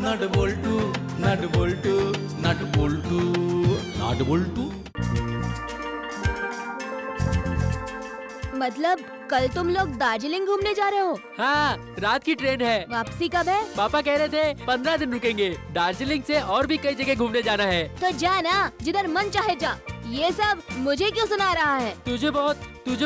नट bolt नट bolt नट bolt नट bolt. मतलब कल तुम लोग दार्जिलिंग घूमने जा रहे हो? हाँ, रात की ट्रेन है। वापसी कब है? पापा कह रहे थे 15 दिन रुकेंगे। दार्जिलिंग से और भी कई जगह घूमने जाना है। तो जा ना, जिधर मन चाहे जा। ये सब मुझे क्यों सुना रहा है? तुझे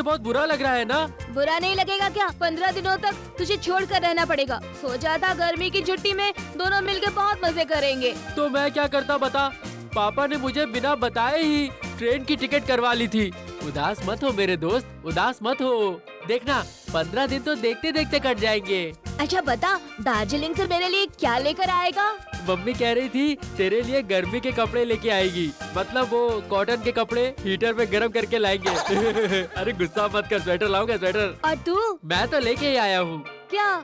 बहुत बुरा लग रहा है ना? बुरा नहीं लगेगा क्या? 15 दिनों तक तुझे छोड़ कर रहना पड़ेगा। सोचा था गर्मी की छुट्टी में दोनों मिलकर बहुत मजे करेंगे। तो मैं क्या करता बता? पापा ने मुझे बिना बताए ही ट्रेन की टिकट करवा ली थी। उदास मत हो मेरे दोस्त, उदास मत हो। देखना 15 दिन तो देखते देखते कट जाएंगे। अच्छा बता, दार्जिलिंग से मेरे लिए क्या लेकर आएगा? मम्मी कह रही थी तेरे लिए गर्मी के कपड़े लेके आएगी। मतलब वो कॉटन के कपड़े हीटर में गर्म करके लाएंगे। अरे गुस्सा मत कर, स्वेटर लाऊंगा स्वेटर। और तू? मैं तो लेके ही आया हूँ। क्या?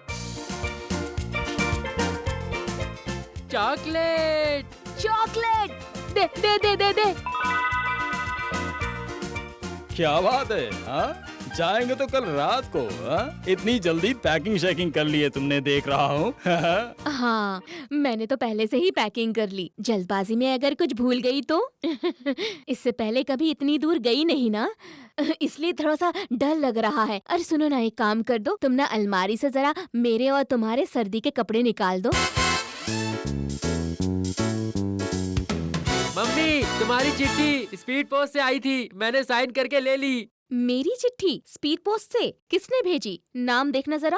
चॉकलेट। चॉकलेट दे दे दे दे दे। क्या बात है? हाँ, जाएंगे तो कल रात को। हाँ? इतनी जल्दी पैकिंग शैकिंग कर ली है तुमने, देख रहा हूँ। हाँ, मैंने तो पहले से ही पैकिंग कर ली। जल्दबाजी में अगर कुछ भूल गई तो? इससे पहले कभी इतनी दूर गई नहीं ना, इसलिए थोड़ा सा डर लग रहा है। अरे सुनो ना, एक काम कर दो, तुम ना अलमारी से जरा मेरे और तुम्हारे सर्दी के कपड़े निकाल दो। मम्मी, तुम्हारी चिट्ठी स्पीड पोस्ट से आई थी, मैंने साइन करके ले ली। मेरी चिट्ठी स्पीड पोस्ट से? किसने भेजी? नाम देखना जरा।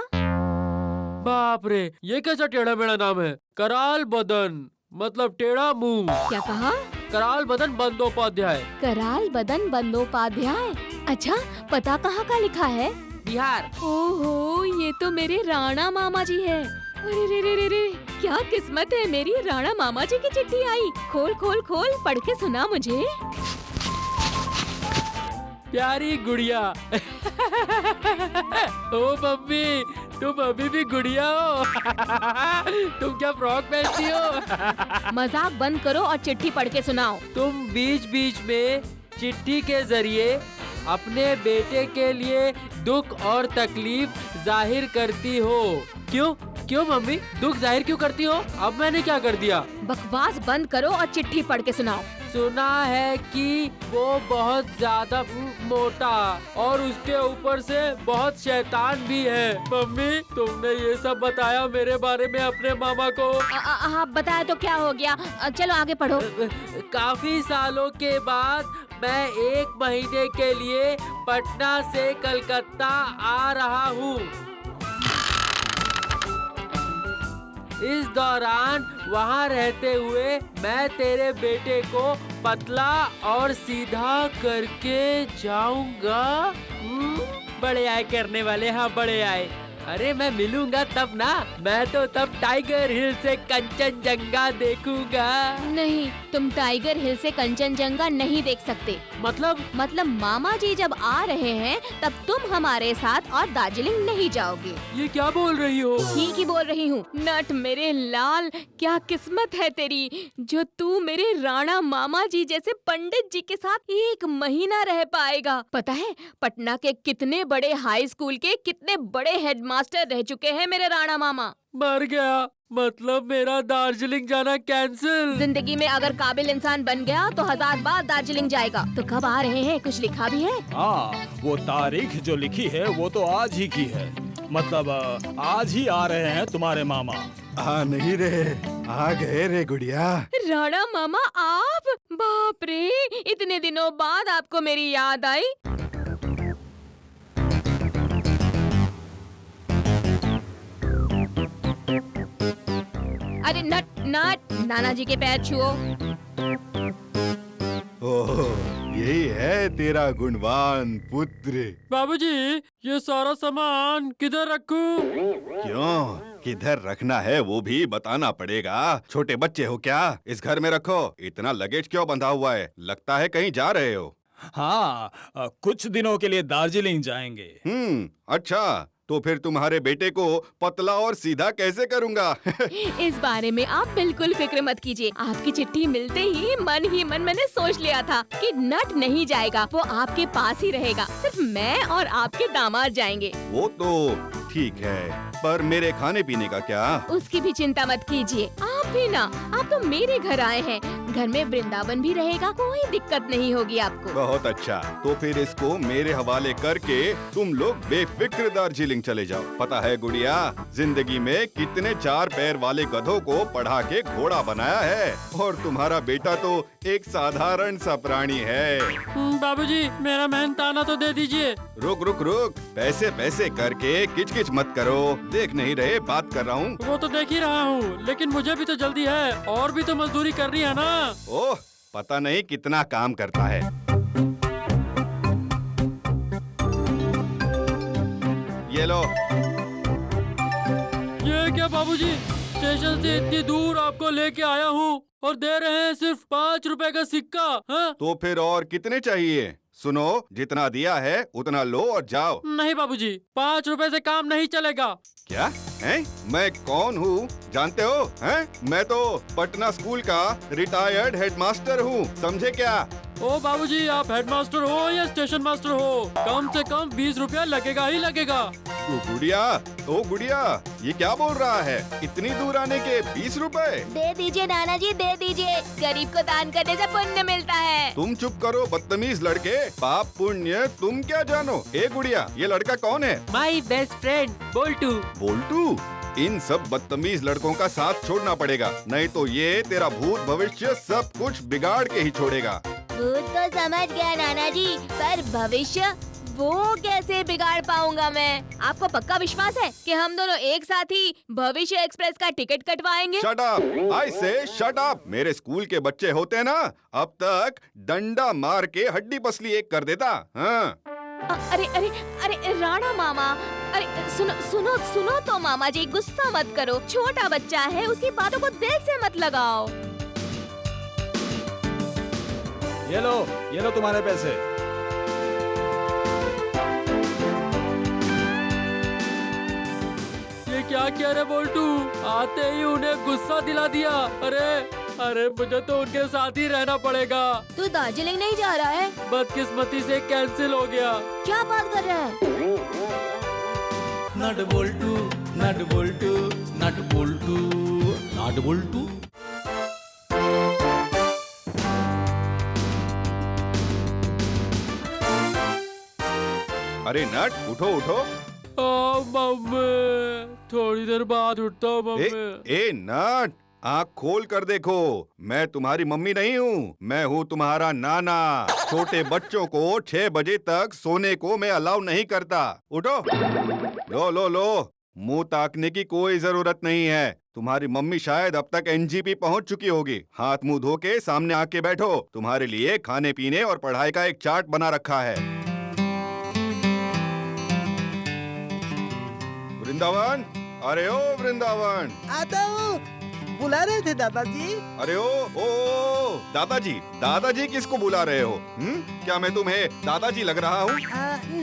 बाप रे, ये कैसा टेढ़ा मेढ़ा नाम है? कराल बदन, मतलब टेढ़ा मुंह। क्या कहा? कराल बदन बंदोपाध्याय। कराल बदन बंदोपाध्याय। अच्छा, पता कहाँ का लिखा है? बिहार। ओहो, ये तो मेरे राणा मामा जी है। अरे रे रे रे रे, क्या किस्मत है मेरी, राणा मामा जी की चिट्ठी आई। खोल खोल खोल, पढ़ के सुना मुझे। प्यारी गुड़िया। ओ मम्मी, तुम अभी भी गुड़िया हो। तुम क्या फ्रॉक पहनती हो? मजाक बंद करो और चिट्ठी पढ़ के सुनाओ। तुम बीच बीच में चिट्ठी के जरिए अपने बेटे के लिए दुख और तकलीफ जाहिर करती हो। क्यों क्यों मम्मी, दुख जाहिर क्यों करती हो? अब मैंने क्या कर दिया? बकवास बंद करो और चिट्ठी पढ़ के सुनाओ। सुना है कि वो बहुत ज्यादा मोटा और उसके ऊपर से बहुत शैतान भी है। मम्मी, तुमने ये सब बताया मेरे बारे में अपने मामा को? हाँ, बताया तो क्या हो गया? चलो आगे पढ़ो। काफी सालों के बाद मैं 1 महीने के लिए पटना से कलकत्ता आ रहा हूँ। इस दौरान वहाँ रहते हुए मैं तेरे बेटे को पतला और सीधा करके जाऊंगा। बड़े आए करने वाले, हाँ बड़े आए। अरे मैं मिलूंगा तब ना, मैं तो तब टाइगर हिल से कंचनजंगा देखूंगा। नहीं, तुम टाइगर हिल से कंचनजंगा नहीं देख सकते। मतलब मामा जी जब आ रहे हैं तब तुम हमारे साथ और दार्जिलिंग नहीं जाओगे। ये क्या बोल रही हो? ठीक ही बोल रही हूँ। नट मेरे लाल, क्या किस्मत है तेरी जो तू मेरे राणा मामा जी जैसे पंडित जी के साथ 1 महीना रह पाएगा। पता है पटना के कितने बड़े हाई स्कूल के कितने बड़े हेडमास्टर रह चुके हैं मेरे राणा मामा। मर गया, मतलब मेरा दार्जिलिंग जाना कैंसिल। जिंदगी में अगर काबिल इंसान बन गया तो 1000 बार दार्जिलिंग जाएगा। तो कब आ रहे हैं, कुछ लिखा भी है? हाँ, वो तारीख जो लिखी है वो तो आज ही की है। मतलब आज ही आ रहे हैं तुम्हारे मामा। आ नहीं रे, आ गए रे गुड़िया। राणा मामा आप? बाप रे, इतने दिनों बाद आपको मेरी याद आई। अरे नट नट, नाना जी के पैर छुओ। ओह, यही है तेरा गुणवान पुत्र। बाबूजी, ये सारा सामान किधर रखूं? क्यों, किधर रखना है वो भी बताना पड़ेगा। छोटे बच्चे हो क्या? इस घर में रखो। इतना लगेज क्यों बंधा हुआ है? लगता है कहीं जा रहे हो। हाँ, कुछ दिनों के लिए दार्जिलिंग जाएंगे। अच्छा, तो फिर तुम्हारे बेटे को पतला और सीधा कैसे करूँगा? इस बारे में आप बिल्कुल फिक्र मत कीजिए। आपकी चिट्ठी मिलते ही मन मैंने सोच लिया था कि नट नहीं जाएगा, वो आपके पास ही रहेगा। सिर्फ मैं और आपके दामाद जाएंगे। वो तो ठीक है, पर मेरे खाने पीने का क्या? उसकी भी चिंता मत कीजिए। आप आप भी ना, आप तो मेरे घर आए हैं। घर में वृंदावन भी रहेगा, कोई दिक्कत नहीं होगी आपको। बहुत अच्छा, तो फिर इसको मेरे हवाले करके तुम लोग बेफिक्र दार्जिलिंग चले जाओ। पता है गुड़िया, जिंदगी में कितने 4 पैर वाले गधों को पढ़ा के घोड़ा बनाया है, और तुम्हारा बेटा तो एक साधारण सा प्राणी है। बाबूजी, मेरा मेहनताना तो दे दीजिए। रुक रुक रुक, पैसे पैसे करके किचकिच मत करो। देख नहीं रहे, बात कर रहा हूँ। वो तो देख ही रहा हूँ, लेकिन मुझे भी तो जल्दी है, और भी तो मजदूरी करनी है ना। ओह, पता नहीं कितना काम करता है। ये लो। ये क्या बाबूजी, स्टेशन से इतनी दूर आपको लेके आया हूँ और दे रहे हैं सिर्फ 5 रुपए का सिक्का। हाँ? तो फिर और कितने चाहिए? सुनो, जितना दिया है उतना लो और जाओ। नहीं बाबूजी, 5 रुपए से काम नहीं चलेगा। क्या है? मैं कौन हूँ जानते हो? हैं? मैं तो पटना स्कूल का रिटायर्ड हेडमास्टर हूँ, समझे क्या? ओ बाबूजी, आप हेडमास्टर हो या स्टेशन मास्टर हो, कम से कम 20 रुपया लगेगा ही लगेगा। ओ गुड़िया, ये क्या बोल रहा है? इतनी दूर आने के 20 रुपए? दे दीजिए नाना जी, दे दीजिए। गरीब को दान करने से पुण्य मिलता है। तुम चुप करो बदतमीज लड़के, पाप पुण्य तुम क्या जानो? ए गुड़िया, ये लड़का कौन है? My best friend bolt. Bolt? इन सब बदतमीज लड़कों का साथ छोड़ना पड़ेगा, नहीं तो ये तेरा भूत भविष्य सब कुछ बिगाड़ के ही छोड़ेगा। भूत तो समझ गया नाना जी, पर भविष्य वो कैसे बिगाड़ पाऊंगा मैं? आपको पक्का विश्वास है कि हम दोनों एक साथ ही भविष्य एक्सप्रेस का टिकट कटवाएंगे? शट अप, आई से शट अप। मेरे स्कूल के बच्चे होते ना, अब तक डंडा मार के हड्डी पसली एक कर देता। हाँ। अरे अरे अरे राणा मामा, अरे सुनो सुनो सुनो तो मामा जी, गुस्सा मत करो। छोटा बच्चा है, उसकी बातों को दिल से मत लगाओ। ये लो तुम्हारे पैसे। ये क्या कह रहे बोल्टू, आते ही उन्हें गुस्सा दिला दिया। अरे अरे, मुझे तो उनके साथ ही रहना पड़ेगा। तू दार्जिलिंग नहीं जा रहा है? बदकिस्मती से कैंसिल हो गया। क्या बात कर रहा है? नट बोल्टू, नट बोल्टू, नट बोल्टू, नट बोल्टू। अरे नट, उठो उठो। मम्मी, थोड़ी देर बाद उठता हूँ मम्मी। ए नट, आँख खोल कर देखो, मैं तुम्हारी मम्मी नहीं हूँ, मैं हूँ तुम्हारा नाना। छोटे बच्चों को 6 बजे तक सोने को मैं अलाउ नहीं करता। उठो, लो लो लो, मुंह ताकने की कोई जरूरत नहीं है। तुम्हारी मम्मी शायद अब तक एनजीपी पहुंच चुकी होगी। हाथ मुंह धो के सामने आके बैठो, तुम्हारे लिए खाने पीने और पढ़ाई का एक चार्ट बना रखा है। वृंदावन, अरे ओ वृंदावन। आता हूँ, बुला रहे थे दादाजी। अरे ओ दादाजी, दादाजी किसको बुला रहे हो? क्या मैं तुम्हें दादाजी लग रहा हूँ?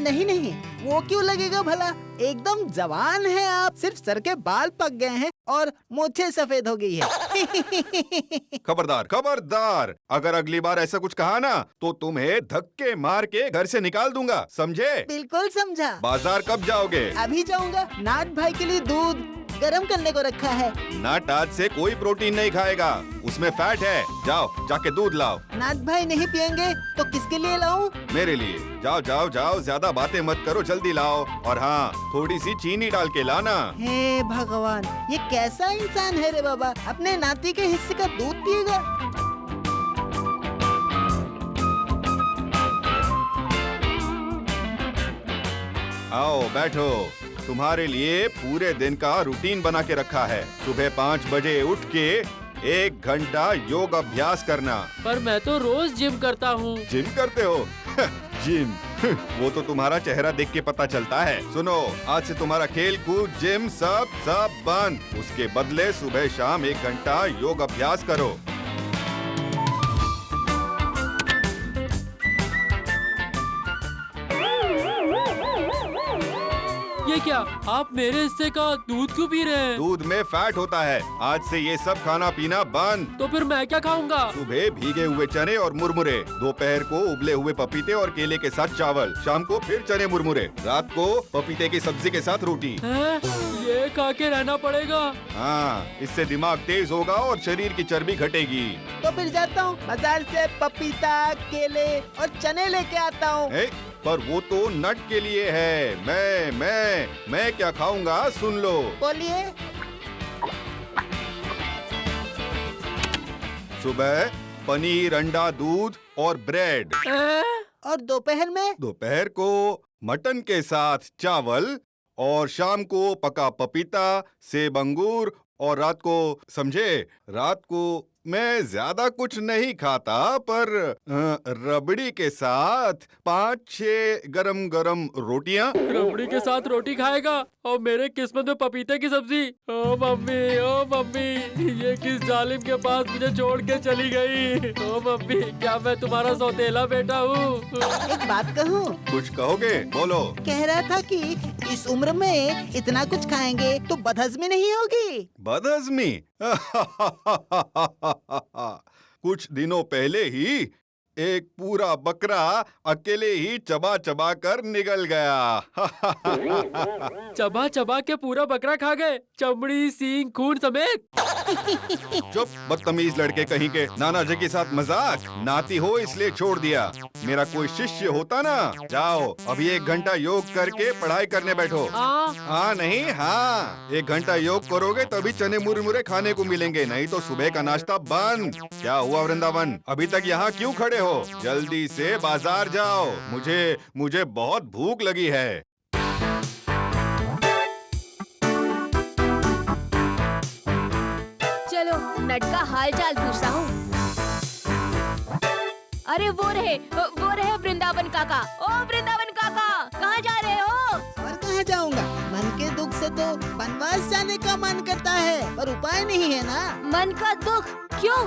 नहीं नहीं, वो क्यों लगेगा भला, एकदम जवान है आप। सिर्फ सर के बाल पक गए हैं और मूंछें सफेद हो गई है। खबरदार खबरदार, अगर अगली बार ऐसा कुछ कहा ना तो तुम्हें धक्के मार के घर से निकाल दूंगा, समझे? बिल्कुल समझा। बाजार कब जाओगे? अभी जाऊंगा, नाथ भाई के लिए दूध गरम करने को रखा है। नट आज से कोई प्रोटीन नहीं खाएगा, उसमें फैट है। जाओ जाके दूध लाओ। नाथ भाई नहीं पियेंगे तो किसके लिए लाऊं? मेरे लिए। जाओ जाओ जाओ, ज्यादा बातें मत करो, जल्दी लाओ। और हाँ, थोड़ी सी चीनी डाल के लाना। हे भगवान, ये कैसा इंसान है रे बाबा, अपने नाती के हिस्से का दूध पिएगा। आओ बैठो, तुम्हारे लिए पूरे दिन का रूटीन बना के रखा है। सुबह 5 बजे उठ के 1 घंटा योग अभ्यास करना। पर मैं तो रोज जिम करता हूँ। जिम करते हो? जिम वो तो तुम्हारा चेहरा देख के पता चलता है। सुनो, आज से तुम्हारा खेल कूद जिम सब बंद। उसके बदले सुबह शाम 1 घंटा योग अभ्यास करो। ये क्या, आप मेरे हिस्से का दूध क्यों पी रहे हैं? दूध में फैट होता है। आज से ये सब खाना पीना बंद। तो फिर मैं क्या खाऊंगा? सुबह भीगे हुए चने और मुरमुरे, दोपहर को उबले हुए पपीते और केले के साथ चावल, शाम को फिर चने मुरमुरे, रात को पपीते की सब्जी के साथ रोटी। हैं? ये खा के रहना पड़ेगा। हाँ, इससे दिमाग तेज होगा और शरीर की चर्बी घटेगी। तो फिर जाता हूँ बाजार से पपीता, केले और चने लेके आता हूँ। ए, पर वो तो नट के लिए है। मैं क्या खाऊंगा सुन लो। बोलिए। सुबह पनीर, अंडा, दूध और ब्रेड। हैं? और दोपहर में? दोपहर को मटन के साथ चावल और शाम को पका पपीता, सेब, अंगूर और रात को, समझे, रात को मैं ज्यादा कुछ नहीं खाता, पर रबड़ी के साथ 5-6 गरम गरम रोटियां। रबड़ी के साथ रोटी खाएगा और मेरे किस्मत में पपीते की सब्जी। ओ मम्मी, ये किस जालिम के पास मुझे छोड़ के चली गई। ओ मम्मी, क्या मैं तुम्हारा सौतेला बेटा हूँ? एक बात कहूँ? कुछ कहोगे? बोलो। कह रहा था कि इस उम्र में इतना कुछ खाएंगे तो बदहजमी नहीं होगी। बदहजमी? कुछ दिनों पहले ही एक पूरा बकरा अकेले ही चबा चबा कर निगल गया। चबा चबा के पूरा बकरा खा गए, चमड़ी, सींग, खून समेत। चुप, बदतमीज लड़के कहीं के। नाना जी के साथ मजाक। नाती हो इसलिए छोड़ दिया। मेरा कोई शिष्य होता ना। जाओ अभी 1 घंटा योग करके पढ़ाई करने बैठो। हाँ नहीं, हाँ 1 घंटा योग करोगे तभी चने मुरमुरे खाने को मिलेंगे, नहीं तो सुबह का नाश्ता बंद। क्या हुआ वृंदावन, अभी तक यहाँ क्यों खड़े हो? जल्दी से बाजार जाओ, मुझे बहुत भूख लगी है। चलो नट का हाल चाल पूछता हूँ। अरे वो रहे वृंदावन काका। ओ वृंदावन काका, कहाँ जा रहे हो? और कहाँ जाऊँगा? मन के दुख से तो वनवास जाने का मन करता है, पर उपाय नहीं है ना। मन का दुख क्यों?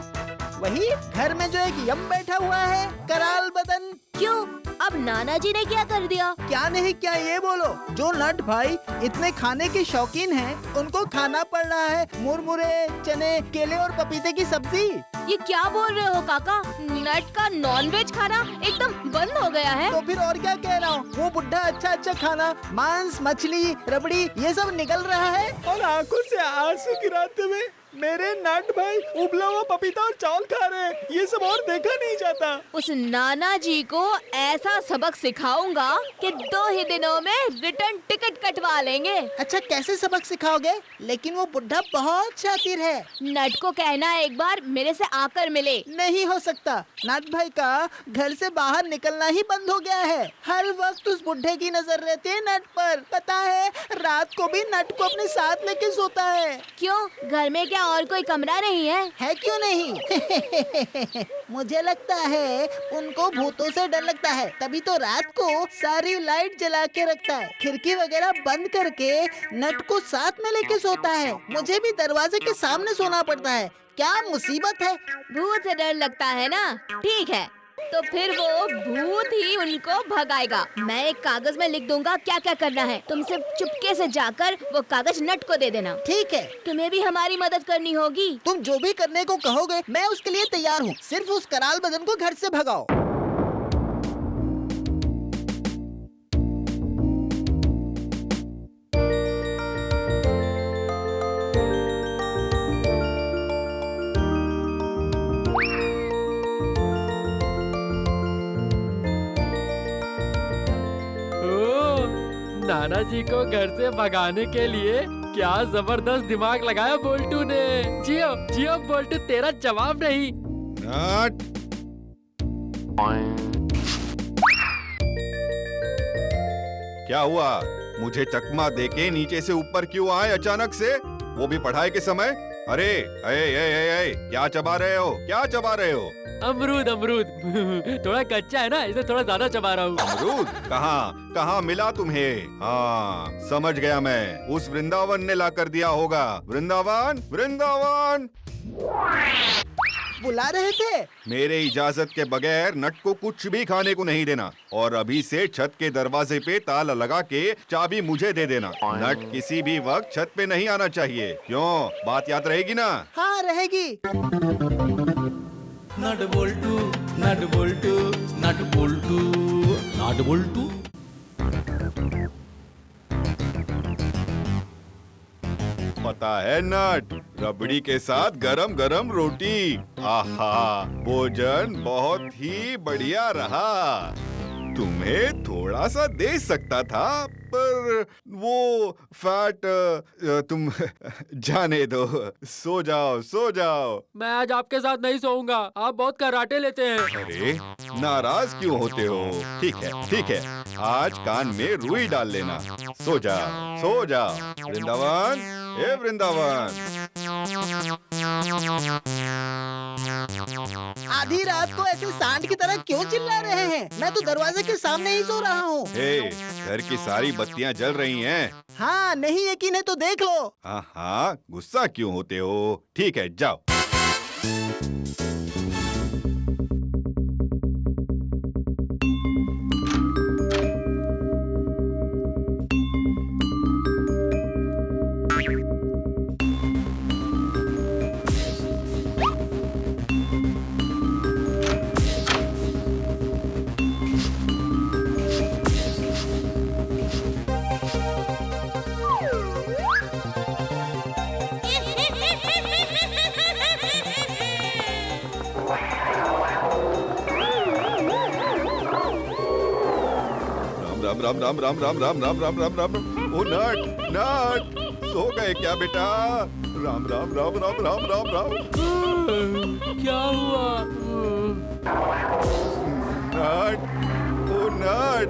वही घर में जो एक यम बैठा हुआ है, कराल बदन। क्यों? अब नाना जी ने क्या कर दिया? क्या नहीं क्या ये बोलो। जो नट भाई इतने खाने के शौकीन हैं, उनको खाना पड़ रहा है मुरमुरे, चने, केले और पपीते की सब्जी। ये क्या बोल रहे हो काका? नट का नॉनवेज खाना एकदम बंद हो गया है? तो फिर और क्या कह रहा हूँ, वो बुढ़ा अच्छा खाना, मांस, मछली, रबड़ी ये सब निकल रहा है, और आंखों से आंसू गिराते हुए मेरे नट भाई उबला हुआ पपीता और चावल खा रहे हैं। ये सब और देखा नहीं जाता। उस नाना जी को ऐसा सबक सिखाऊंगा कि 2 ही दिनों में रिटर्न टिकट कटवा लेंगे। अच्छा, कैसे सबक सिखाओगे? लेकिन वो बुढ़ा बहुत शातिर है। नट को कहना एक बार मेरे से आकर मिले। नहीं हो सकता, नट भाई का घर से बाहर निकलना ही बंद हो गया है। हर वक्त उस बुढ़े की नजर रहती है नट पर। पता है, रात को भी नट को अपने साथ लेके सोता है। क्यों, घर में क्या और कोई कमरा नहीं है क्यों नहीं? मुझे लगता है उनको भूतों से डर लगता है, तभी तो रात को सारी लाइट जला के रखता है, खिड़की वगैरह बंद करके नट को साथ में लेके सोता है। मुझे भी दरवाजे के सामने सोना पड़ता है। क्या मुसीबत है। भूत से डर लगता है ना? ठीक है, तो फिर वो भूत ही उनको भगाएगा। मैं एक कागज में लिख दूंगा क्या क्या करना है। तुम सिर्फ चुपके से जाकर वो कागज नट को दे देना। ठीक है। तुम्हें भी हमारी मदद करनी होगी। तुम जो भी करने को कहोगे मैं उसके लिए तैयार हूँ। सिर्फ उस कराल बदन को घर से भगाओ। नाना जी को घर से भगाने के लिए क्या जबरदस्त दिमाग लगाया बोल्टू ने। जियो जियो बोल्टू, तेरा जवाब नहीं। नट, क्या हुआ? मुझे चकमा देके नीचे से ऊपर क्यों आए अचानक से, वो भी पढ़ाई के समय? अरे क्या चबा रहे हो? क्या चबा रहे हो? अमरूद अमरूद। थोड़ा कच्चा है ना, इसे थोड़ा ज्यादा चबा रहा हूँ। अमरूद? कहाँ मिला तुम्हें? हाँ समझ गया मैं, उस वृंदावन ने ला कर दिया होगा। वृंदावन वृंदावन। बुला रहे थे? मेरे इजाजत के बगैर नट को कुछ भी खाने को नहीं देना और अभी से छत के दरवाजे पे ताला लगा के चाबी मुझे दे देना। नट किसी भी वक्त छत पे नहीं आना चाहिए। क्यों, बात याद रहेगी ना? हाँ रहेगी। नट बोल्टू नट बोल्टू नट बोल्टू नट बोल्टू। पता है नट, रबड़ी के साथ गरम गरम रोटी, आहा, भोजन बहुत ही बढ़िया रहा। तुम्हें थोड़ा सा दे सकता था पर वो फैट तुम जाने दो। सो जाओ सो जाओ। मैं आज आपके साथ नहीं सोऊंगा, आप बहुत कराटे लेते हैं। अरे नाराज क्यों होते हो? ठीक है, आज कान में रुई डाल लेना। सो जाओ वृंदावन, ए वृंदावन। आधी रात को ऐसे सांड की तरह क्यों चिल्ला रहे हैं? मैं तो दरवाजे के सामने ही सो रहा हूँ। हे, घर की सारी बत्तियां जल रही हैं। हाँ, नहीं यकीन है तो देख लो। हाँ, गुस्सा क्यों होते हो? ठीक है, जाओ। राम राम राम राम राम राम राम राम राम राम। ओ नट, सो गए क्या बेटा? राम राम राम राम राम राम राम। क्या हुआ? नट, ओ नट,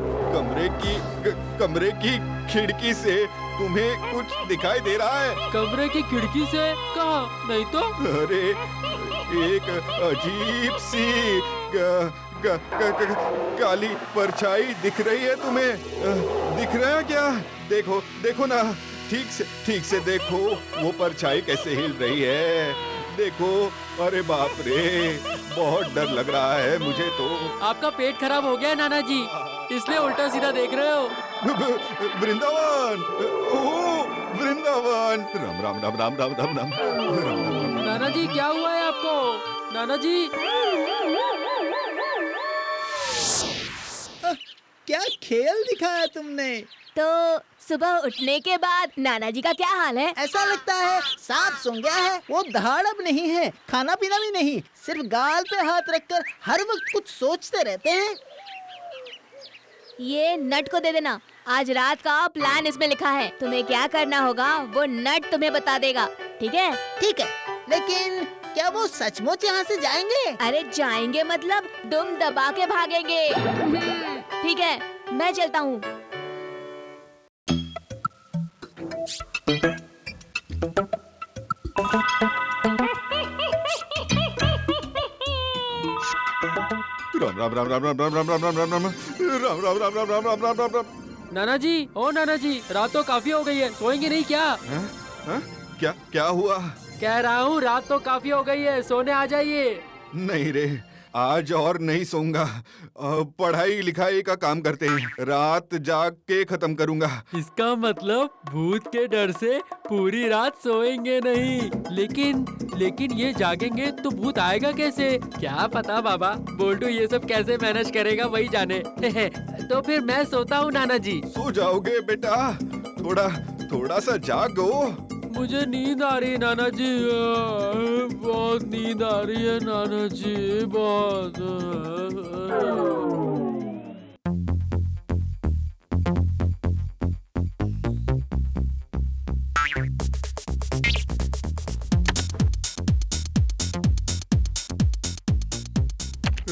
कमरे की खिड़की से तुम्हें कुछ दिखाई दे रहा है? कमरे की खिड़की से? कहाँ? नहीं तो। अरे एक अजीब सी काली परछाई दिख रही है तुम्हें? दिख रहा है क्या? देखो ना, ठीक से देखो, वो परछाई कैसे हिल रही है। देखो, अरे बाप रे, बहुत डर लग रहा है मुझे तो। आपका पेट खराब हो गया है नाना जी, इसलिए उल्टा सीधा देख रहे हो। वृंदावन, ओ वृंदावन, राम राम राम राम राम राम राम। नाना जी क्या हुआ है आपको? नाना जी क्या खेल दिखाया तुमने? तो सुबह उठने के बाद नाना जी का क्या हाल है? ऐसा लगता है सांप सूंघ गया है। वो दहाड़ अब नहीं है, खाना पीना भी नहीं, सिर्फ गाल पे हाथ रखकर हर वक्त कुछ सोचते रहते हैं। ये नट को दे देना, आज रात का प्लान इसमें लिखा है। तुम्हें क्या करना होगा वो नट तुम्हें बता देगा, ठीक है? ठीक है, लेकिन क्या वो सचमुच यहाँ से जाएंगे? अरे जाएंगे मतलब दुम दबा के भागेंगे। ठीक है, मैं चलता हूँ। राम राम राम राम राम राम राम राम राम राम राम राम राम राम राम राम राम राम राम। नाना जी, ओ नाना जी, रात तो काफी हो गई है, सोएंगे नहीं क्या? क्या हुआ? कह रहा हूँ रात तो काफी हो गई है, सोने आ जाइए। नहीं रे, आज और नहीं सोऊंगा। पढ़ाई लिखाई का काम करते हैं, रात जाग के खत्म करूंगा। इसका मतलब भूत के डर से पूरी रात सोएंगे नहीं। लेकिन ये जागेंगे तो भूत आएगा कैसे? क्या पता बाबा, बोल्टू ये सब कैसे मैनेज करेगा वही जाने। तो फिर मैं सोता हूँ नाना जी। सो जाओगे बेटा, थोड़ा सा जागो। मुझे नींद आ रही है नाना जी, बहुत नींद आ रही है नाना जी, बहुत।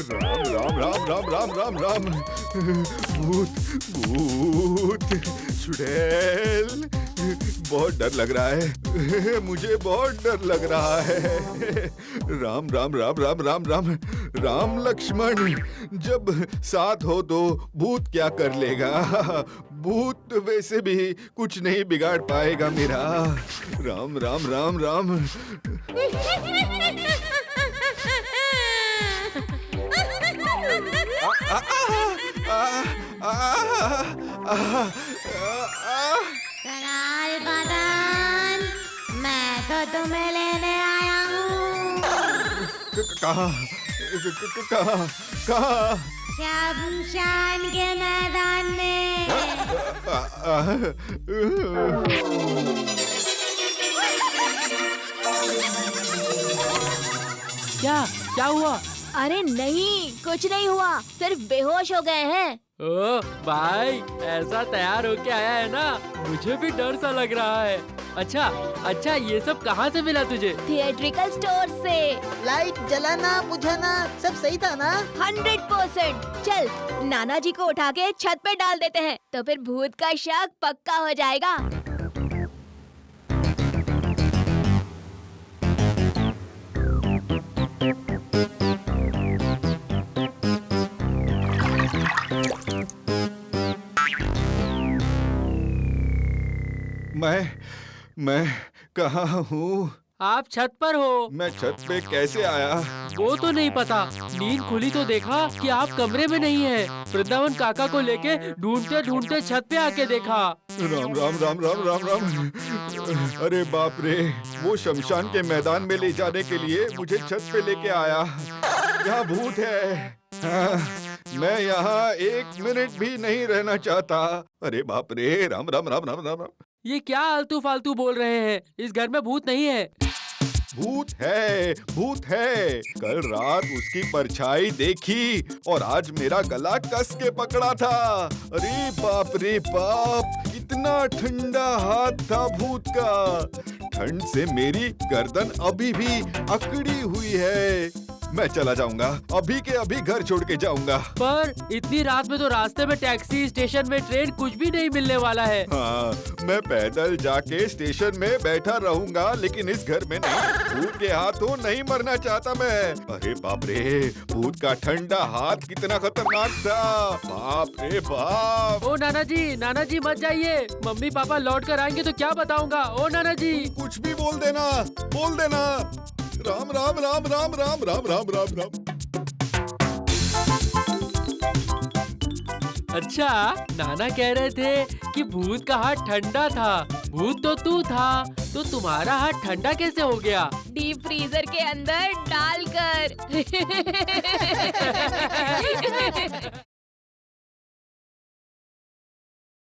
राम राम राम राम राम राम राम। भूत चुड़ैल, बहुत डर लग रहा है, मुझे बहुत डर लग रहा है। राम राम राम राम राम राम राम लक्ष्मण, जब साथ हो तो भूत क्या कर लेगा? भूत वैसे भी कुछ नहीं बिगाड़ पाएगा मेरा। राम राम राम राम। कराल बदन, मैं तो तुम्हें लेने आया हूँ। कहाँ कहाँ कहाँ? शमशान के मैदान में। क्या हुआ? अरे नहीं, कुछ नहीं हुआ, सिर्फ बेहोश हो गए हैं। ओ भाई, ऐसा तैयार होके आया है ना, मुझे भी डर सा लग रहा है। अच्छा, ये सब कहाँ से मिला तुझे? थिएट्रिकल स्टोर से। लाइट जलाना बुझाना सब सही था ना? 100%। चल, नाना जी को उठा के छत पे डाल देते हैं, तो फिर भूत का शक पक्का हो जाएगा। मैं कहाँ हूँ? आप छत पर हो। मैं छत पे कैसे आया? वो तो नहीं पता। नींद खुली तो देखा कि आप कमरे में नहीं है। वृंदावन काका को लेके ढूंढते ढूंढते छत पे आके देखा। राम राम राम राम राम राम। अरे बाप रे, वो शमशान के मैदान में ले जाने के लिए मुझे छत पे लेके आया। यहाँ भूत है। हाँ, मैं यहाँ 1 मिनट भी नहीं रहना चाहता। अरे बाप रे, राम राम राम राम राम राम। ये क्या आलतू फालतू बोल रहे हैं? इस घर में भूत नहीं है। भूत है, भूत है। कल रात उसकी परछाई देखी और आज मेरा गला कस के पकड़ा था। अरे बाप रे बाप, इतना ठंडा हाथ था भूत का। ठंड से मेरी गर्दन अभी भी अकड़ी हुई है। मैं चला जाऊंगा, अभी के अभी घर छोड़ के जाऊंगा। पर इतनी रात में तो रास्ते में टैक्सी, स्टेशन में ट्रेन, कुछ भी नहीं मिलने वाला है। हाँ, मैं पैदल जाके स्टेशन में बैठा रहूंगा, लेकिन इस घर में नहीं। भूत के हाथों नहीं मरना चाहता मैं। अरे बाप रे, भूत का ठंडा हाथ कितना खतरनाक था। बाप रे बाप। ओ नाना जी मत जाइए। मम्मी पापा लौट कर आएंगे तो क्या बताऊंगा। ओ नाना जी। कुछ भी बोल देना, बोल देना। राम राम राम राम राम राम राम राम राम। अच्छा, नाना कह रहे थे कि भूत का हाथ ठंडा था। भूत तो तू था, तो तुम्हारा हाथ ठंडा कैसे हो गया? डीप फ्रीजर के अंदर डालकर।